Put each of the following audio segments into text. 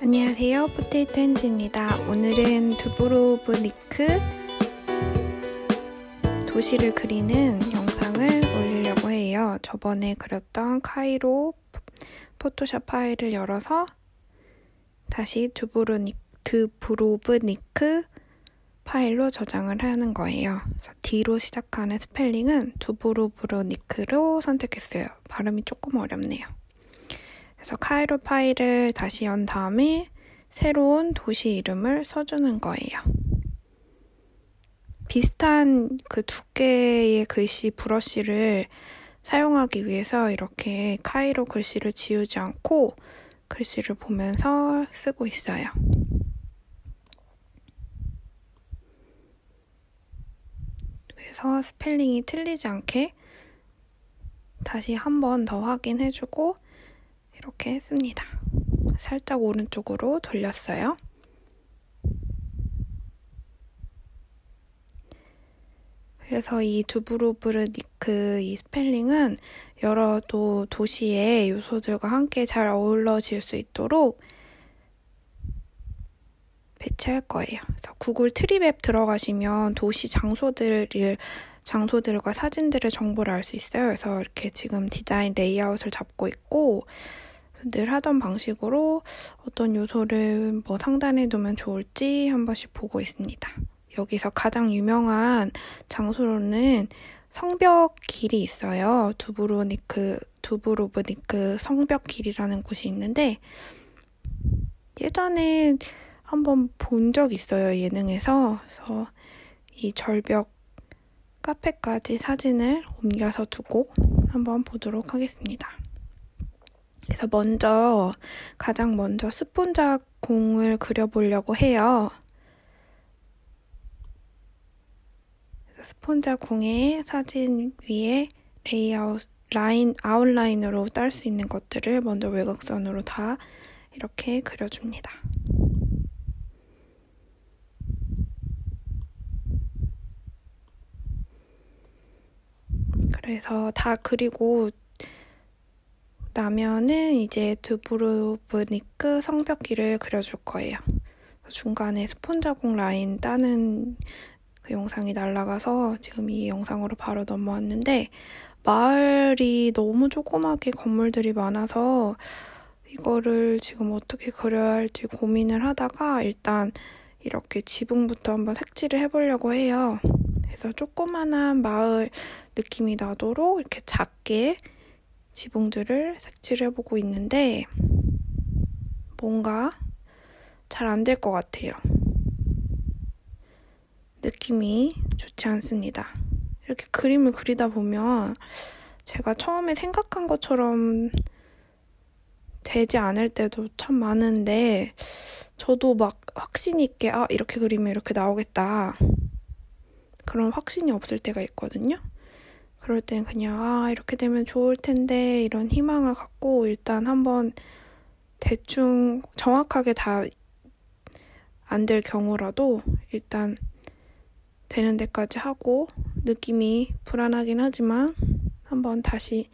안녕하세요, 포테이토 핸즈입니다. 오늘은 두브로브니크 도시를 그리는 영상을 올리려고 해요. 저번에 그렸던 카이로 포토샵 파일을 열어서 다시 두브로브니크 파일로 저장을 하는 거예요. 그래서 D로 시작하는 스펠링은 두브로브니크로 선택했어요. 발음이 조금 어렵네요. 그래서 카이로 파일을 다시 연 다음에 새로운 도시 이름을 써주는 거예요. 비슷한 그 두께의 글씨 브러쉬를 사용하기 위해서 이렇게 카이로 글씨를 지우지 않고 글씨를 보면서 쓰고 있어요. 그래서 스펠링이 틀리지 않게 다시 한 번 더 확인해주고 이렇게 씁니다. 살짝 오른쪽으로 돌렸어요. 그래서 이 두브로브니크 이 스펠링은 여러 도시의 요소들과 함께 잘 어우러질 수 있도록 배치할 거예요. 그래서 구글 트립앱 들어가시면 도시 장소들과 사진들의 정보를 알 수 있어요. 그래서 이렇게 지금 디자인 레이아웃을 잡고 있고 늘 하던 방식으로 어떤 요소를 상단에 두면 좋을지 한 번씩 보고 있습니다. 여기서 가장 유명한 장소로는 성벽길이 있어요. 두브로브니크 성벽길이라는 곳이 있는데 예전에 한번 본 적 있어요. 예능에서. 그래서 이 절벽 카페까지 사진을 옮겨서 두고 한번 보도록 하겠습니다. 그래서 가장 먼저 스폰자 공을 그려보려고 해요. 그래서 스폰자 공의 사진 위에 아웃라인으로 딸 수 있는 것들을 먼저 외곽선으로 다 이렇게 그려줍니다. 그래서 다 그리고 나면은 이제 두브로브니크 성벽길을 그려줄 거예요. 중간에 스폰자공 라인 따는 그 영상이 날아가서 지금 이 영상으로 바로 넘어왔는데 마을이 너무 조그맣게 건물들이 많아서 이거를 지금 어떻게 그려야 할지 고민을 하다가 일단 이렇게 지붕부터 한번 색칠을 해보려고 해요. 그래서 조그만한 마을 느낌이 나도록 이렇게 작게 지붕들을 색칠해보고 있는데 뭔가 잘 안 될 것 같아요. 느낌이 좋지 않습니다. 이렇게 그림을 그리다 보면 제가 처음에 생각한 것처럼 되지 않을 때도 참 많은데 저도 확신 있게 이렇게 그리면 이렇게 나오겠다 그런 확신이 없을 때가 있거든요. 그럴 땐 그냥 이렇게 되면 좋을 텐데 이런 희망을 갖고 일단 한번 대충 정확하게 다 안 될 경우라도 일단 되는 데까지 하고 느낌이 불안하긴 하지만 한번 다시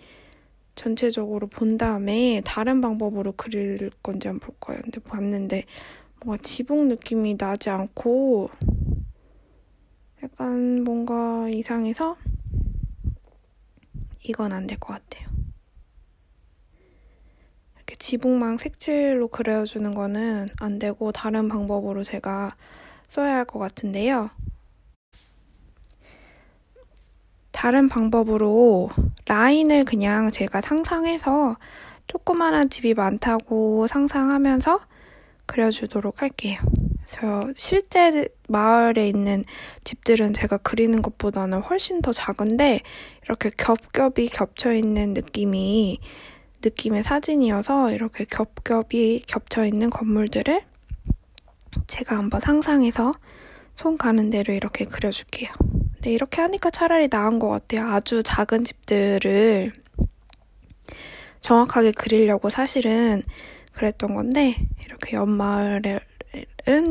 전체적으로 본 다음에 다른 방법으로 그릴 건지 한번 볼 거예요. 근데 봤는데 뭔가 지붕 느낌이 나지 않고 약간 뭔가 이상해서 이건 안 될 것 같아요. 이렇게 지붕만 색칠로 그려주는 거는 안 되고 다른 방법으로 제가 써야 할 것 같은데요. 다른 방법으로 라인을 그냥 제가 상상해서 조그만한 집이 많다고 상상하면서 그려주도록 할게요. 그래서 실제 마을에 있는 집들은 제가 그리는 것보다는 훨씬 더 작은데 이렇게 겹겹이 겹쳐있는 느낌의 사진이어서 이렇게 겹겹이 겹쳐있는 건물들을 제가 한번 상상해서 손 가는 대로 이렇게 그려줄게요. 근데 이렇게 하니까 차라리 나은 것 같아요. 아주 작은 집들을 정확하게 그리려고 사실은 그랬던 건데 이렇게 옆마을은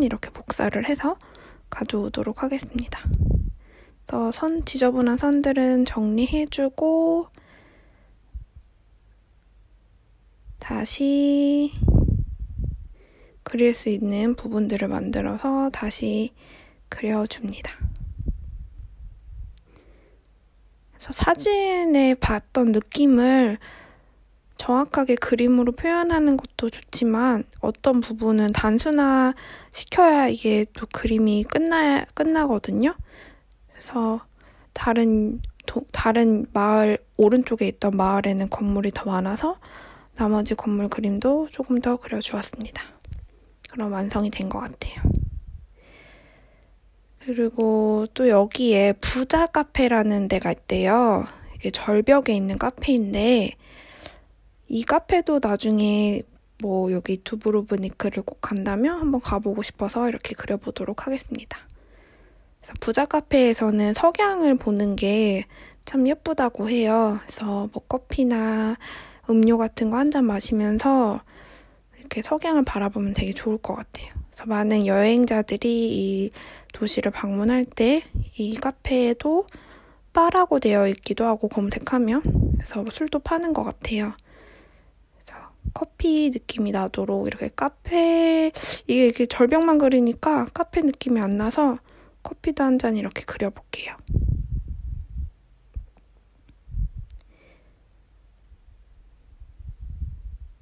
이렇게 복사를 해서 가져오도록 하겠습니다. 또 지저분한 선들은 정리해주고 다시 그릴 수 있는 부분들을 만들어서 다시 그려줍니다. 그래서 사진에 봤던 느낌을 정확하게 그림으로 표현하는 것도 좋지만 어떤 부분은 단순화시켜야 이게 또 그림이 끝나거든요. 그래서 다른 마을, 오른쪽에 있던 마을에는 건물이 더 많아서 나머지 건물 그림도 조금 더 그려주었습니다. 그럼 완성이 된 것 같아요. 그리고 또 여기에 부자 카페라는 데가 있대요. 이게 절벽에 있는 카페인데 이 카페도 나중에 뭐 여기 두브로브니크를 꼭 간다면 한번 가보고 싶어서 이렇게 그려보도록 하겠습니다. 그래서 부자 카페에서는 석양을 보는 게 참 예쁘다고 해요. 그래서 뭐 커피나 음료 같은 거 한 잔 마시면서 이렇게 석양을 바라보면 되게 좋을 것 같아요. 그래서 많은 여행자들이 이 도시를 방문할 때 이 카페에도 바라고 되어 있기도 하고 검색하면 그래서 술도 파는 것 같아요. 그래서 커피 느낌이 나도록 이렇게 이게 이렇게 절벽만 그리니까 카페 느낌이 안 나서 커피도 한 잔 이렇게 그려볼게요.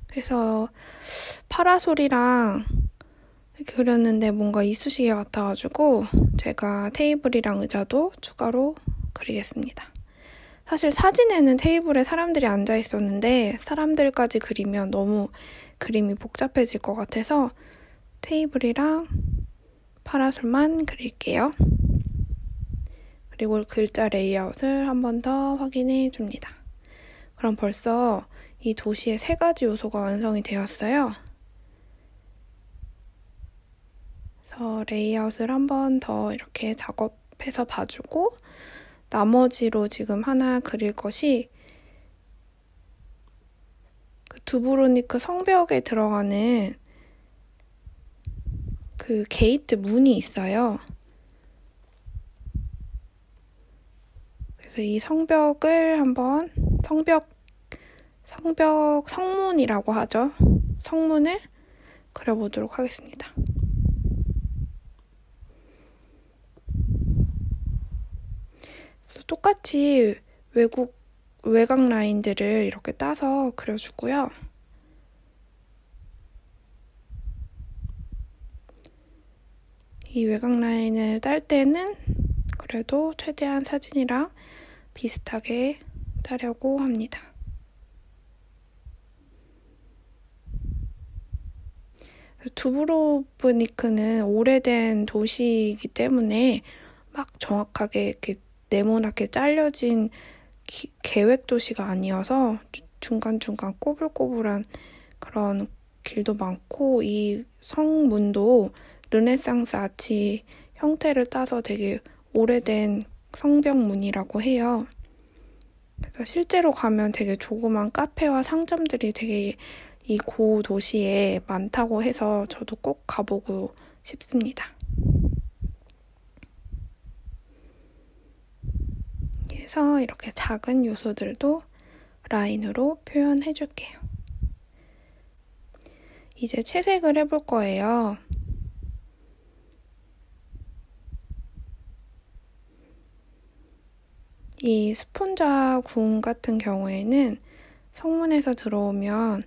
그래서 파라솔이랑 이렇게 그렸는데 뭔가 이쑤시개 같아가지고 제가 테이블이랑 의자도 추가로 그리겠습니다. 사실 사진에는 테이블에 사람들이 앉아 있었는데 사람들까지 그리면 너무 그림이 복잡해질 것 같아서 테이블이랑 파라솔만 그릴게요. 그리고 글자 레이아웃을 한 번 더 확인해 줍니다. 그럼 벌써 이 도시의 3가지 요소가 완성이 되었어요. 그래서 레이아웃을 한 번 더 이렇게 작업해서 봐주고 나머지로 지금 하나 그릴 것이 그 두브로니크 성벽에 들어가는 그 게이트 문이 있어요. 그래서 이 성벽을 한번 성문이라고 하죠. 성문을 그려보도록 하겠습니다. 그래서 똑같이 외곽 라인들을 이렇게 따서 그려주고요. 이 외곽 라인을 딸 때는 그래도 최대한 사진이랑 비슷하게 따려고 합니다. 두브로브니크는 오래된 도시이기 때문에 막 정확하게 이렇게 네모나게 잘려진 계획 도시가 아니어서 중간중간 꼬불꼬불한 그런 길도 많고 이 성문도 르네상스 아치 형태를 따서 되게 오래된 성벽문이라고 해요. 그래서 실제로 가면 되게 조그만 카페와 상점들이 되게 이 고도시에 많다고 해서 저도 꼭 가보고 싶습니다. 그래서 이렇게 작은 요소들도 라인으로 표현해줄게요. 이제 채색을 해볼 거예요. 이 스폰자 궁 같은 경우에는 성문에서 들어오면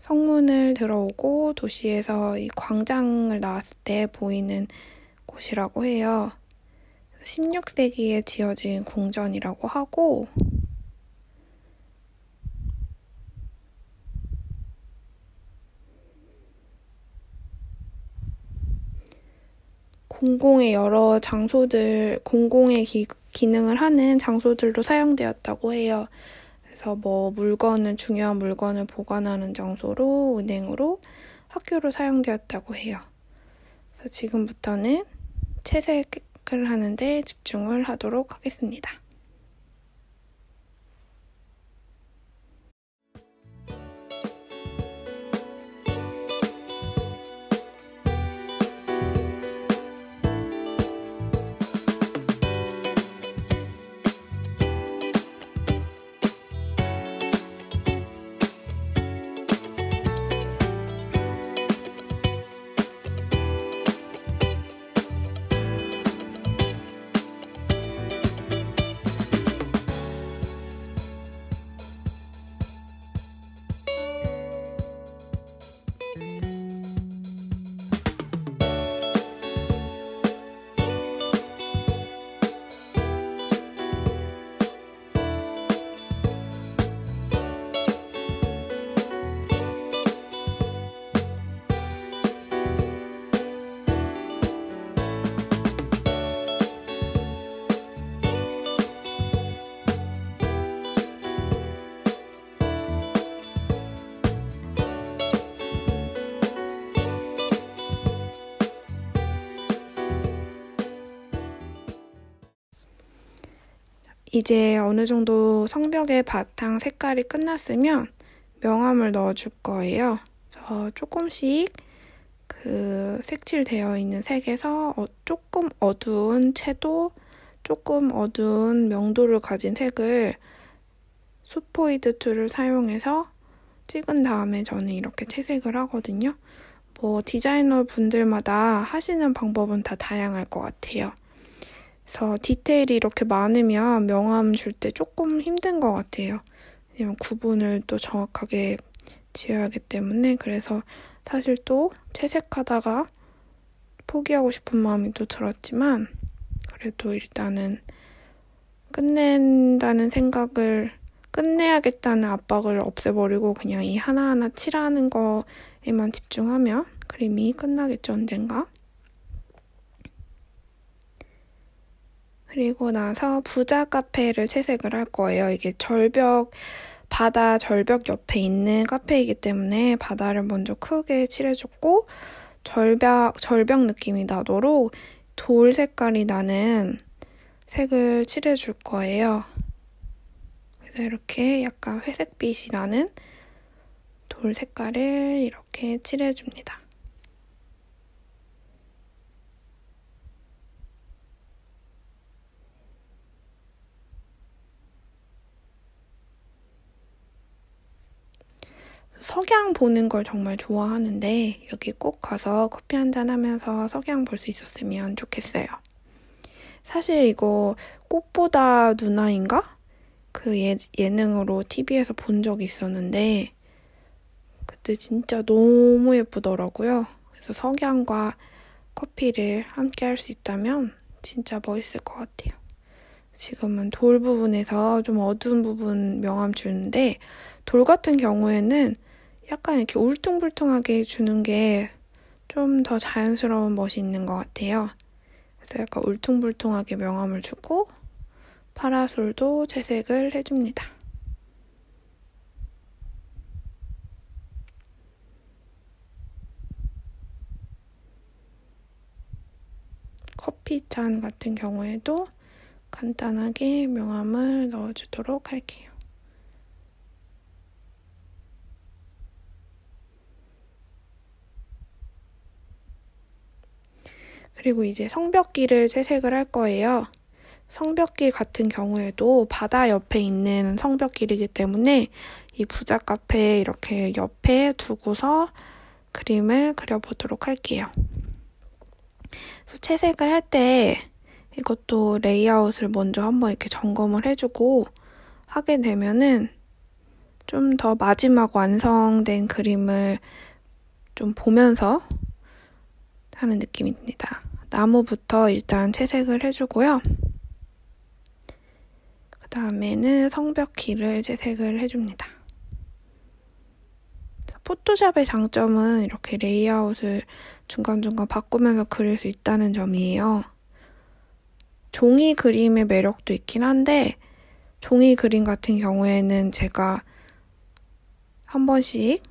성문을 들어오고 도시에서 이 광장을 나왔을 때 보이는 곳이라고 해요. 16세기에 지어진 궁전이라고 하고 공공의 기능을 하는 장소들로 사용되었다고 해요. 그래서 뭐 중요한 물건을 보관하는 장소로, 은행으로, 학교로 사용되었다고 해요. 그래서 지금부터는 채색을 하는데 집중을 하도록 하겠습니다. 이제 어느 정도 성벽의 바탕 색깔이 끝났으면 명암을 넣어줄 거예요. 그래서 조금씩 그 색칠되어 있는 색에서 조금 어두운 채도, 조금 어두운 명도를 가진 색을 스포이드 툴을 사용해서 찍은 다음에 저는 이렇게 채색을 하거든요. 뭐 디자이너 분들마다 하시는 방법은 다 다양할 것 같아요. 그래서 디테일이 이렇게 많으면 명암 줄 때 조금 힘든 것 같아요. 왜냐면 구분을 또 정확하게 지어야 하기 때문에. 그래서 사실 또 채색하다가 포기하고 싶은 마음이 또 들었지만, 그래도 일단은 끝내야겠다는 압박을 없애버리고 그냥 이 하나하나 칠하는 거에만 집중하면 그림이 끝나겠죠, 언젠가. 그리고 나서 부자 카페를 채색을 할 거예요. 이게 바다 절벽 옆에 있는 카페이기 때문에 바다를 먼저 크게 칠해줬고, 절벽 느낌이 나도록 돌 색깔이 나는 색을 칠해줄 거예요. 그래서 이렇게 약간 회색빛이 나는 돌 색깔을 이렇게 칠해줍니다. 석양 보는 걸 정말 좋아하는데 여기 꼭 가서 커피 한잔 하면서 석양 볼 수 있었으면 좋겠어요. 사실 이거 꽃보다 누나인가? 그 예능으로 TV에서 본 적이 있었는데 그때 진짜 너무 예쁘더라고요. 그래서 석양과 커피를 함께 할 수 있다면 진짜 멋있을 것 같아요. 지금은 돌 부분에서 좀 어두운 부분 명암 주는데, 돌 같은 경우에는 약간 이렇게 울퉁불퉁하게 주는 게 좀 더 자연스러운 멋이 있는 것 같아요. 그래서 약간 울퉁불퉁하게 명암을 주고 파라솔도 채색을 해줍니다. 커피잔 같은 경우에도 간단하게 명암을 넣어주도록 할게요. 그리고 이제 성벽길을 채색을 할 거예요. 성벽길 같은 경우에도 바다 옆에 있는 성벽길이기 때문에 이 부자 카페 이렇게 옆에 두고서 그림을 그려보도록 할게요. 그래서 채색을 할 때 이것도 레이아웃을 먼저 한번 이렇게 점검을 해주고 하게 되면은 좀 더 마지막 완성된 그림을 좀 보면서 하는 느낌이 듭니다. 나무부터 일단 채색을 해주고요. 그 다음에는 성벽길을 채색을 해줍니다. 포토샵의 장점은 이렇게 레이아웃을 중간중간 바꾸면서 그릴 수 있다는 점이에요. 종이 그림의 매력도 있긴 한데 종이 그림 같은 경우에는 제가 한 번씩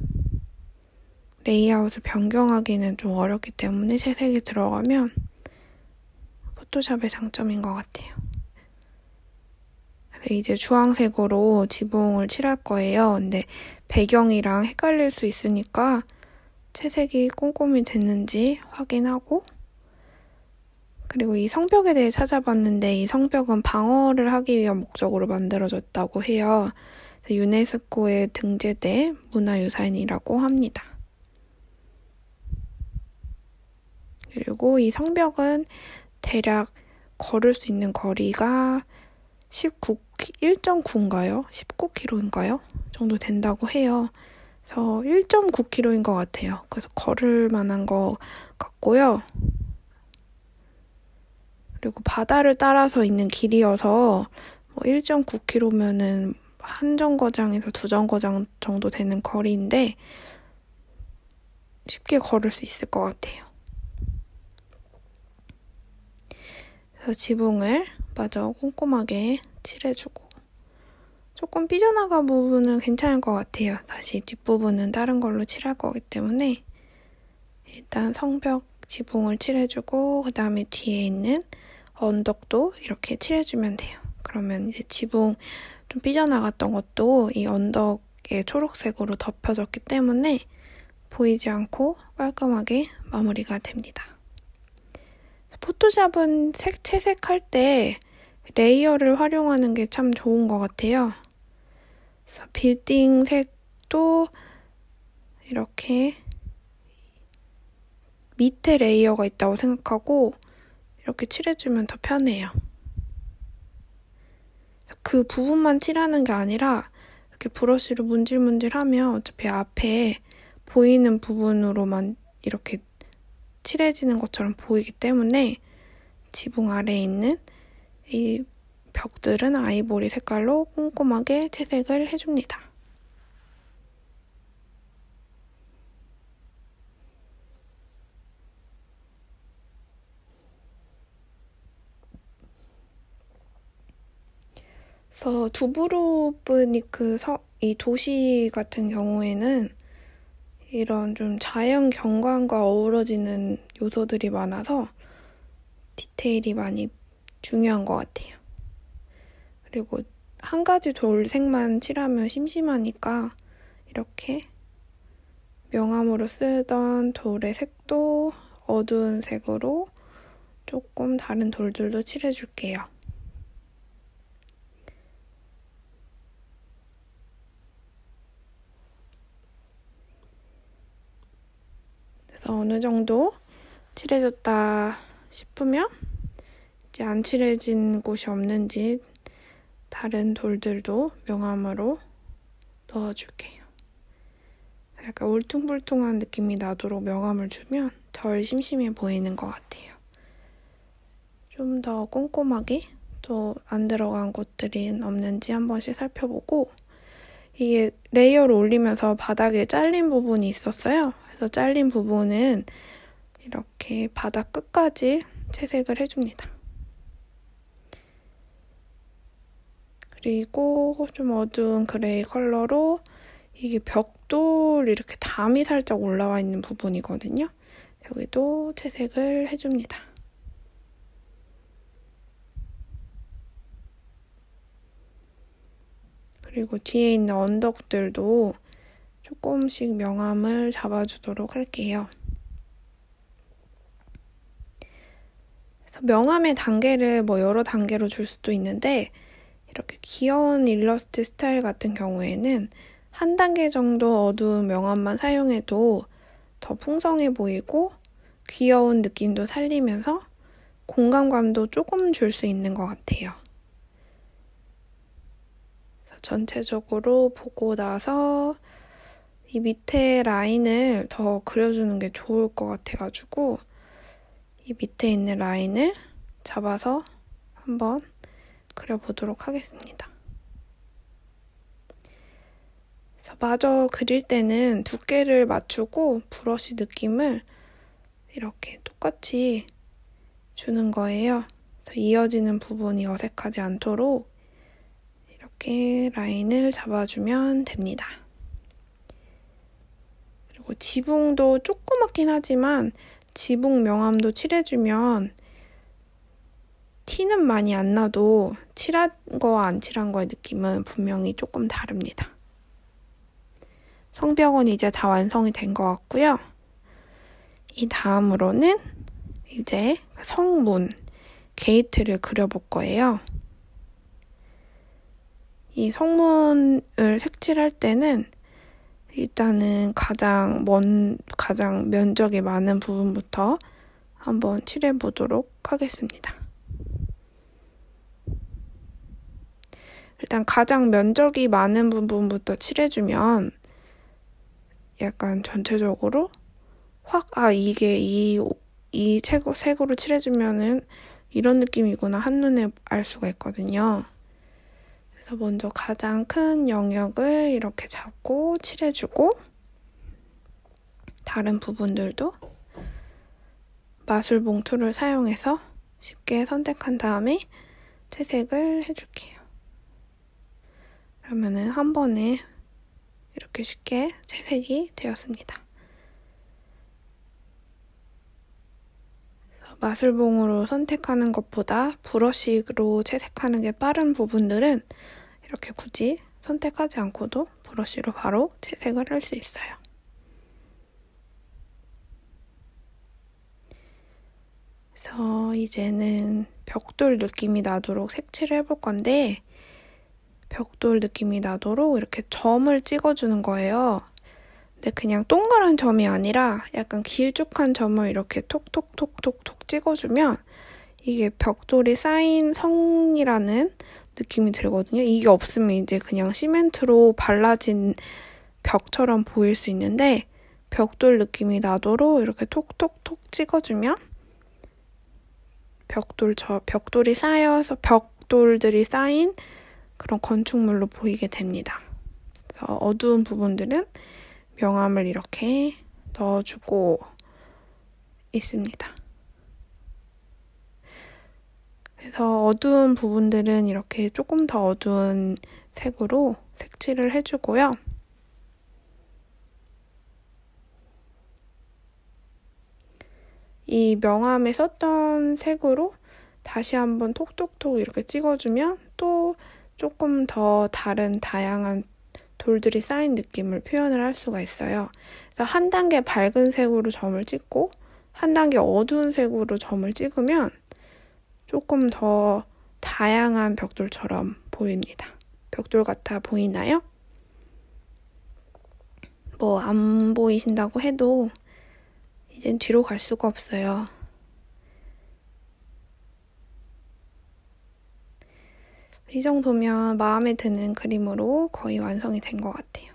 레이아웃을 변경하기는 좀 어렵기 때문에 채색이 들어가면 포토샵의 장점인 것 같아요. 그래서 이제 주황색으로 지붕을 칠할 거예요. 근데 배경이랑 헷갈릴 수 있으니까 채색이 꼼꼼히 됐는지 확인하고, 그리고 이 성벽에 대해 찾아봤는데 이 성벽은 방어를 하기 위한 목적으로 만들어졌다고 해요. 유네스코에 등재된 문화유산이라고 합니다. 그리고 이 성벽은 대략 걸을 수 있는 거리가 1.9인가요? 19km인가요? 정도 된다고 해요. 그래서 1.9km인 것 같아요. 그래서 걸을 만한 것 같고요. 그리고 바다를 따라서 있는 길이어서 1.9km면은 한 정거장에서 두 정거장 정도 되는 거리인데 쉽게 걸을 수 있을 것 같아요. 그래서 지붕을 마저 꼼꼼하게 칠해주고, 조금 삐져나간 부분은 괜찮을 것 같아요. 다시 뒷부분은 다른 걸로 칠할 거기 때문에 일단 성벽 지붕을 칠해주고 그 다음에 뒤에 있는 언덕도 이렇게 칠해주면 돼요. 그러면 이제 지붕 좀 삐져나갔던 것도 이 언덕의 초록색으로 덮여졌기 때문에 보이지 않고 깔끔하게 마무리가 됩니다. 포토샵은 채색할 때 레이어를 활용하는 게 참 좋은 것 같아요. 그래서 빌딩 색도 이렇게 밑에 레이어가 있다고 생각하고 이렇게 칠해주면 더 편해요. 그 부분만 칠하는 게 아니라 이렇게 브러쉬로 문질문질하면 어차피 앞에 보이는 부분으로만 이렇게 칠해지는 것처럼 보이기 때문에 지붕 아래에 있는 이 벽들은 아이보리 색깔로 꼼꼼하게 채색을 해줍니다. 그래서 두브로브니크 이 도시 같은 경우에는 이런 좀 자연 경관과 어우러지는 요소들이 많아서 디테일이 많이 중요한 것 같아요. 그리고 한 가지 돌색만 칠하면 심심하니까 이렇게 명암으로 쓰던 돌의 색도 어두운 색으로 조금 다른 돌들도 칠해줄게요. 그래서 어느 정도 칠해졌다 싶으면 이제 안 칠해진 곳이 없는지 다른 돌들도 명암으로 넣어줄게요. 약간 울퉁불퉁한 느낌이 나도록 명암을 주면 덜 심심해 보이는 것 같아요. 좀 더 꼼꼼하게 또 안 들어간 곳들이 없는지 한 번씩 살펴보고 이게 레이어를 올리면서 바닥에 잘린 부분이 있었어요. 그래서 잘린 부분은 이렇게 바닥 끝까지 채색을 해줍니다. 그리고 좀 어두운 그레이 컬러로 이게 벽돌 이렇게 담이 살짝 올라와 있는 부분이거든요. 여기도 채색을 해줍니다. 그리고 뒤에 있는 언덕들도 조금씩 명암을 잡아주도록 할게요. 그래서 명암의 단계를 여러 단계로 줄 수도 있는데 이렇게 귀여운 일러스트 스타일 같은 경우에는 한 단계 정도 어두운 명암만 사용해도 더 풍성해 보이고 귀여운 느낌도 살리면서 공간감도 조금 줄 수 있는 것 같아요. 그래서 전체적으로 보고 나서 이 밑에 라인을 더 그려주는 게 좋을 것 같아가지고 이 밑에 있는 라인을 잡아서 한번 그려보도록 하겠습니다. 그래서 마저 그릴 때는 두께를 맞추고 브러쉬 느낌을 이렇게 똑같이 주는 거예요. 그래서 이어지는 부분이 어색하지 않도록 이렇게 라인을 잡아주면 됩니다. 그리고 지붕도 조그맣긴 하지만 지붕 명암도 칠해주면 티는 많이 안 나도 칠한 거와 안 칠한 거의 느낌은 분명히 조금 다릅니다. 성벽은 이제 다 완성이 된 것 같고요. 이 다음으로는 이제 성문, 게이트를 그려볼 거예요. 이 성문을 색칠할 때는 일단은 가장 면적이 많은 부분부터 한번 칠해보도록 하겠습니다. 일단 가장 면적이 많은 부분부터 칠해주면 약간 전체적으로 확 이게 이 색으로 칠해주면은 이런 느낌이구나 한눈에 알 수가 있거든요. 그래서 먼저 가장 큰 영역을 이렇게 잡고 칠해주고 다른 부분들도 마술봉 툴을 사용해서 쉽게 선택한 다음에 채색을 해줄게요. 그러면은 한 번에 이렇게 쉽게 채색이 되었습니다. 마술봉으로 선택하는 것보다 브러쉬로 채색하는 게 빠른 부분들은 이렇게 굳이 선택하지 않고도 브러쉬로 바로 채색을 할 수 있어요. 그래서 이제는 벽돌 느낌이 나도록 색칠을 해볼 건데, 벽돌 느낌이 나도록 이렇게 점을 찍어주는 거예요. 근데 그냥 동그란 점이 아니라 약간 길쭉한 점을 이렇게 톡톡톡톡톡 찍어주면 이게 벽돌이 쌓인 성이라는 느낌이 들거든요. 이게 없으면 이제 그냥 시멘트로 발라진 벽처럼 보일 수 있는데, 벽돌 느낌이 나도록 이렇게 톡톡톡 찍어주면 벽돌이 쌓여서 벽돌들이 쌓인 그런 건축물로 보이게 됩니다. 그래서 어두운 부분들은 명암을 이렇게 넣어주고 있습니다. 그래서 어두운 부분들은 이렇게 조금 더 어두운 색으로 색칠을 해주고요. 이 명암에 썼던 색으로 다시 한번 톡톡톡 이렇게 찍어주면 또 조금 더 다양한 돌들이 쌓인 느낌을 표현을 할 수가 있어요. 그래서 한 단계 밝은 색으로 점을 찍고 한 단계 어두운 색으로 점을 찍으면 조금 더 다양한 벽돌처럼 보입니다. 벽돌 같아 보이나요? 뭐 안 보이신다고 해도 이젠 뒤로 갈 수가 없어요. 이 정도면 마음에 드는 그림으로 거의 완성이 된 것 같아요.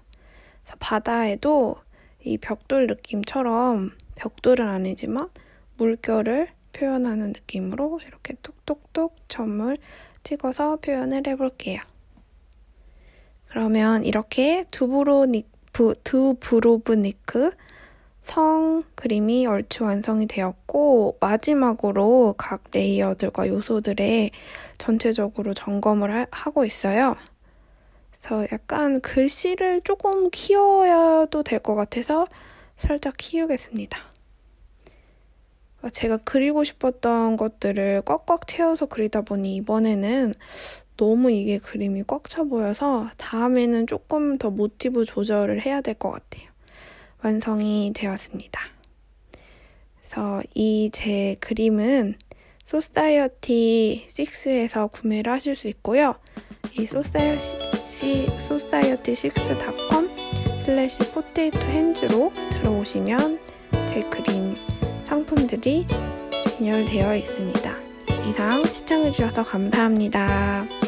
그래서 바다에도 이 벽돌 느낌처럼, 벽돌은 아니지만 물결을 표현하는 느낌으로 이렇게 톡톡톡 점을 찍어서 표현을 해볼게요. 그러면 이렇게 두브로브니크 성 그림이 얼추 완성이 되었고, 마지막으로 각 레이어들과 요소들의 전체적으로 점검을 하고 있어요. 그래서 약간 글씨를 조금 키워도 될 것 같아서 살짝 키우겠습니다. 제가 그리고 싶었던 것들을 꽉꽉 채워서 그리다 보니 이번에는 너무 이게 그림이 꽉 차 보여서 다음에는 조금 더 모티브 조절을 해야 될 것 같아요. 완성이 되었습니다. 그래서 이 제 그림은 소사이어티 6에서 구매를 하실 수 있고요. 이 society6.com/potatohands로 들어오시면 제 그림 상품들이 진열되어 있습니다. 이상 시청해주셔서 감사합니다.